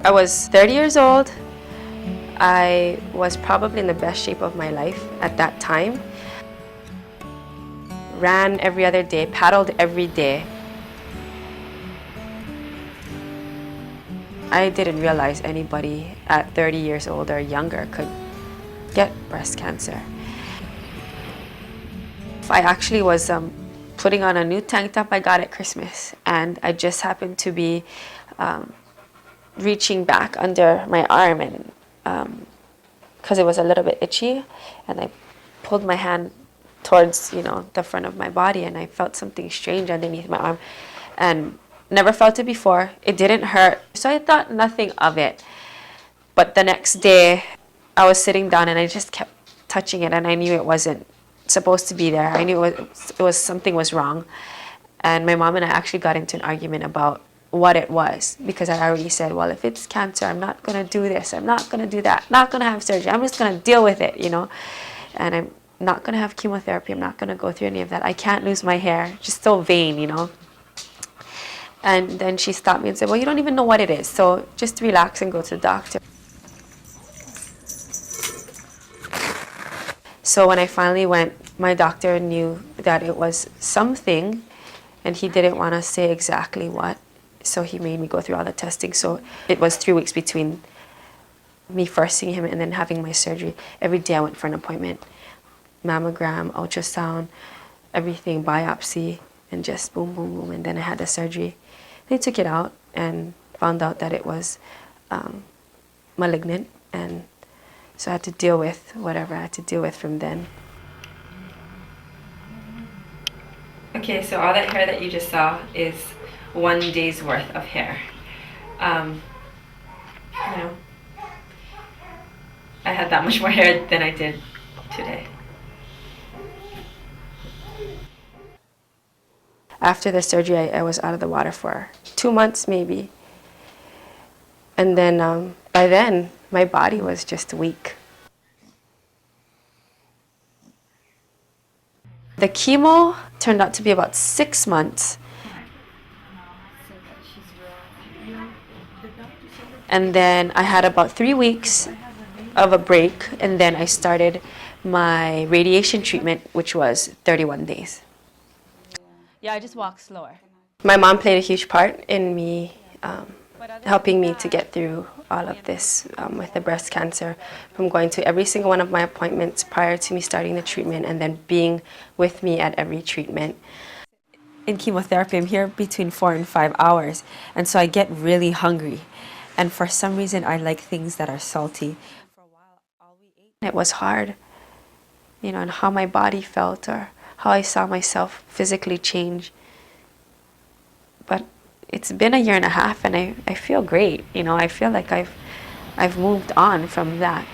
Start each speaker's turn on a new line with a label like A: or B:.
A: I was 30 years old. I was probably in the best shape of my life at that time. Ran every other day, paddled every day. I didn't realize anybody at 30 years old or younger could get breast cancer. I actually was putting on a new tank top I got at Christmas, and I just happened to be reaching back under my arm, and because it was a little bit itchy, and I pulled my hand towards, the front of my body, and I felt something strange underneath my arm, and never felt it before. It didn't hurt, so I thought nothing of it. But the next day, I was sitting down and I just kept touching it, and I knew it wasn't supposed to be there. I knew it was something was wrong, and my mom and I actually got into an argument about what it was, because I already said, well, if it's cancer, I'm not going to do this, I'm not going to do that, not going to have surgery, I'm just going to deal with it, and I'm not going to have chemotherapy, I'm not going to go through any of that, I can't lose my hair, just so vain, And then she stopped me and said, well, you don't even know what it is, so just relax and go to the doctor. So when I finally went, my doctor knew that it was something, and he didn't want to say exactly what. So he made me go through all the testing. So it was 3 weeks between me first seeing him and then having my surgery. Every day I went for an appointment. Mammogram, ultrasound, everything, biopsy, and just boom, boom, boom. And then I had the surgery. They took it out and found out that it was malignant. And so I had to deal with whatever I had to deal with from then. Okay, so all that hair that you just saw is 1 day's worth of hair. I had that much more hair than I did today. After the surgery, I was out of the water for 2 months maybe. And then by then, my body was just weak. The chemo turned out to be about 6 months. And then I had about 3 weeks of a break, and then I started my radiation treatment, which was 31 days.
B: Yeah, I just walk slower.
A: My mom played a huge part in me helping me to get through all of this with the breast cancer, from going to every single one of my appointments prior to me starting the treatment, and then being with me at every treatment. In chemotherapy, I'm here between 4 and 5 hours, and so I get really hungry. And for some reason, I like things that are salty. For a while, all we ate. It was hard, and how my body felt, or how I saw myself physically change. But it's been a 1.5 years, and I feel great. I feel like I've moved on from that.